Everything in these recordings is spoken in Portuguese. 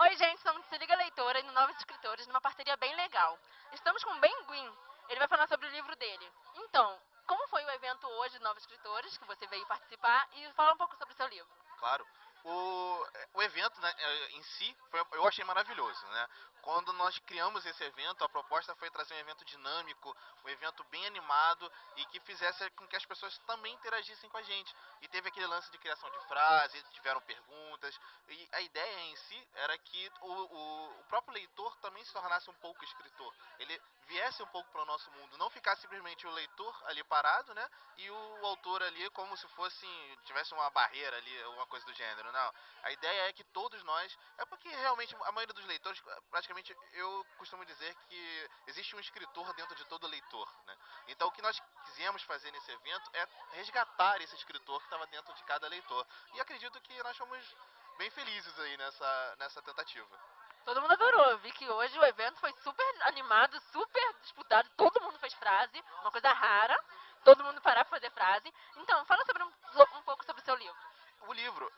Oi, gente, somos Se Liga Leitora e no Novos Escritores, numa parceria bem legal. Estamos com o Ben Guin, ele vai falar sobre o livro dele. Então, como foi o evento hoje de Novos Escritores, que você veio participar, e fala um pouco sobre o seu livro. Claro. O evento, né, em si, eu achei maravilhoso, né? Quando nós criamos esse evento, a proposta foi trazer um evento dinâmico, um evento bem animado e que fizesse com que as pessoas também interagissem com a gente. E teve aquele lance de criação de frases, tiveram perguntas, e a ideia em si era que o próprio leitor também se tornasse um pouco escritor. Ele viesse um pouco para o nosso mundo, não ficasse simplesmente o leitor ali parado, né? E o autor ali como se fosse, tivesse uma barreira ali, alguma coisa do gênero. Não, a ideia é que todos nós, é porque realmente a maioria dos leitores, praticamente eu costumo dizer que existe um escritor dentro de todo leitor, né? Então o que nós quisemos fazer nesse evento é resgatar esse escritor que estava dentro de cada leitor. E acredito que nós fomos bem felizes aí nessa tentativa. Todo mundo adorou, eu vi que hoje o evento foi super animado, super disputado, todo mundo fez frase, uma coisa rara, todo mundo parar pra fazer frase. Então, fala sobre um pouco sobre o seu livro. O livro,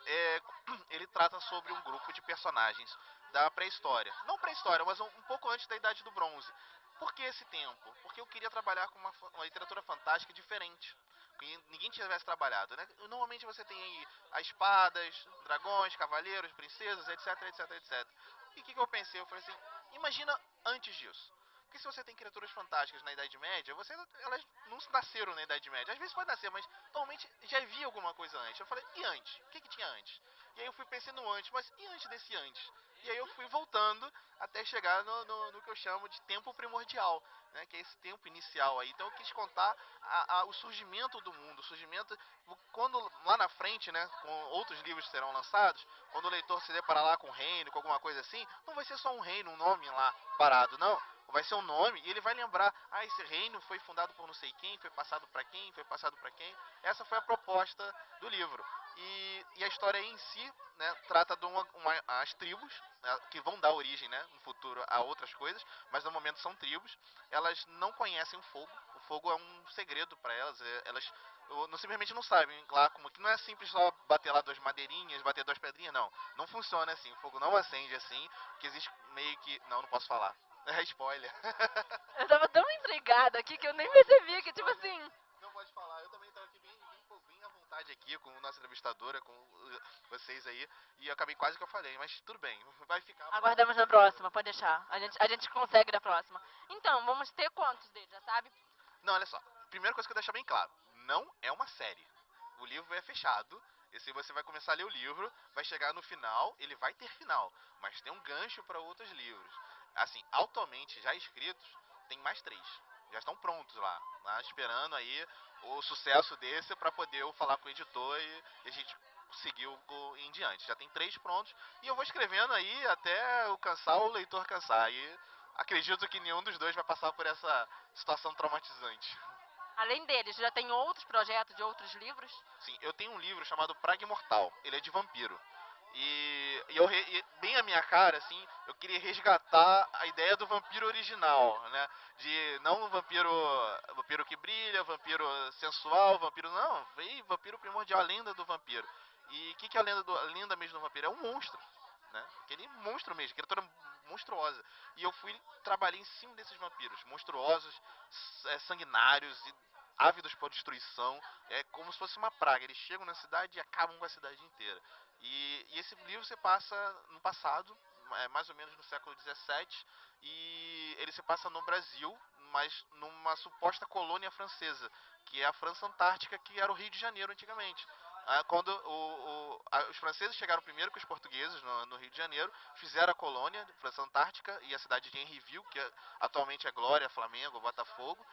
ele trata sobre um grupo de personagens da pré-história. Não pré-história, mas um pouco antes da Idade do Bronze. Por que esse tempo? Porque eu queria trabalhar com uma literatura fantástica diferente. Que ninguém tivesse trabalhado, né? Normalmente você tem aí as espadas, dragões, cavaleiros, princesas, etc, etc, etc. E o que eu pensei? Eu falei assim, imagina antes disso. Porque se você tem criaturas fantásticas na Idade Média, elas não nasceram na Idade Média. Às vezes pode nascer, mas normalmente já havia alguma coisa antes. Eu falei, e antes? O que tinha antes? E aí eu fui pensando no antes, mas e antes desse antes? E aí eu fui voltando até chegar no que eu chamo de tempo primordial, né? Que é esse tempo inicial aí. Então eu quis contar o surgimento do mundo, o surgimento, quando lá na frente, né, com outros livros que serão lançados, quando o leitor se deparar lá com um reino, com alguma coisa assim, não vai ser só um reino, um nome lá parado, não. Vai ser um nome e ele vai lembrar, esse reino foi fundado por não sei quem, foi passado para quem, foi passado para quem. Essa foi a proposta do livro. E a história em si, né, trata de as tribos, né, que vão dar origem, né, no futuro a outras coisas, mas no momento são tribos. Elas não conhecem o fogo. O fogo é um segredo para elas. Elas não, simplesmente não sabem lá como que não é simples só bater lá duas madeirinhas, bater duas pedrinhas, não. Não funciona assim. O fogo não acende assim, que existe meio que, não posso falar. É spoiler. Eu tava tão intrigada aqui que eu nem percebi que, tipo assim, Não pode falar. Eu também estava aqui bem à vontade aqui com nossa entrevistadora, com vocês aí. E eu acabei quase que eu falei, mas tudo bem. Vai ficar pra... aguardamos na próxima, pode deixar. A gente consegue da próxima. Então, vamos ter quantos deles, já sabe? Não, olha só. Primeira coisa que eu deixar bem claro. Não é uma série. O livro é fechado. E se você vai começar a ler o livro, vai chegar no final, ele vai ter final. Mas tem um gancho para outros livros. Assim, atualmente já escritos, tem mais três. Já estão prontos lá esperando aí o sucesso desse para poder eu falar com o editor e a gente seguir em diante. Já tem três prontos e eu vou escrevendo aí até eu cansar o leitor cansar. E acredito que nenhum dos dois vai passar por essa situação traumatizante. Além deles, já tem outros projetos de outros livros? Sim, eu tenho um livro chamado Praga Imortal. Ele é de vampiro. Bem a minha cara, assim, eu queria resgatar a ideia do vampiro original, né? De não um vampiro que brilha, vampiro sensual, vampiro não, veio vampiro primordial, a lenda do vampiro. E o que é a lenda mesmo do vampiro? É um monstro, né? Aquele monstro mesmo, criatura monstruosa. E eu trabalhei em cima desses vampiros, monstruosos, sanguinários e ávidos por destruição. É como se fosse uma praga. Eles chegam na cidade e acabam com a cidade inteira. E esse livro se passa no passado, mais ou menos no século XVII, e ele se passa no Brasil, mas numa suposta colônia francesa, que é a França Antártica, que era o Rio de Janeiro antigamente. Quando os franceses chegaram primeiro que os portugueses no Rio de Janeiro, fizeram a colônia, França Antártica, e a cidade de Henryville, que atualmente é Glória, Flamengo, Botafogo,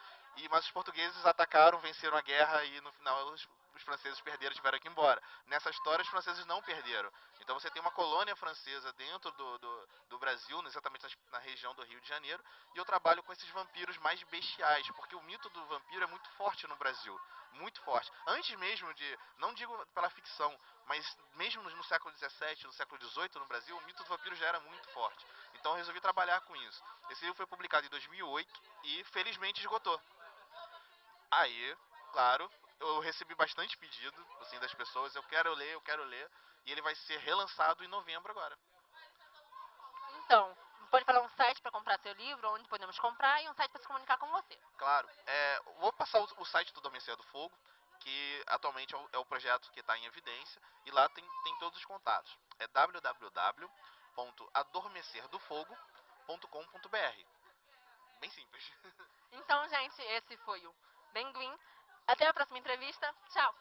mas os portugueses atacaram, venceram a guerra e no final os franceses perderam e tiveram que ir embora. Nessa história, os franceses não perderam. Então você tem uma colônia francesa dentro do Brasil, exatamente na região do Rio de Janeiro, e eu trabalho com esses vampiros mais bestiais, porque o mito do vampiro é muito forte no Brasil. Muito forte. Antes mesmo de, não digo pela ficção, mas mesmo no século XVII, no século XVIII no Brasil, o mito do vampiro já era muito forte. Então eu resolvi trabalhar com isso. Esse livro foi publicado em 2008 e felizmente esgotou. Aí, claro, eu recebi bastante pedido, assim, das pessoas, eu quero ler, e ele vai ser relançado em novembro agora. Então, pode falar um site para comprar seu livro, onde podemos comprar, e um site para se comunicar com você. Claro. Vou passar o site do Adormecer do Fogo, que atualmente é o projeto que está em evidência, e lá tem todos os contatos. É www.adormecerdofogo.com.br. Bem simples. Então, gente, esse foi o Benguin. Até a próxima entrevista. Tchau!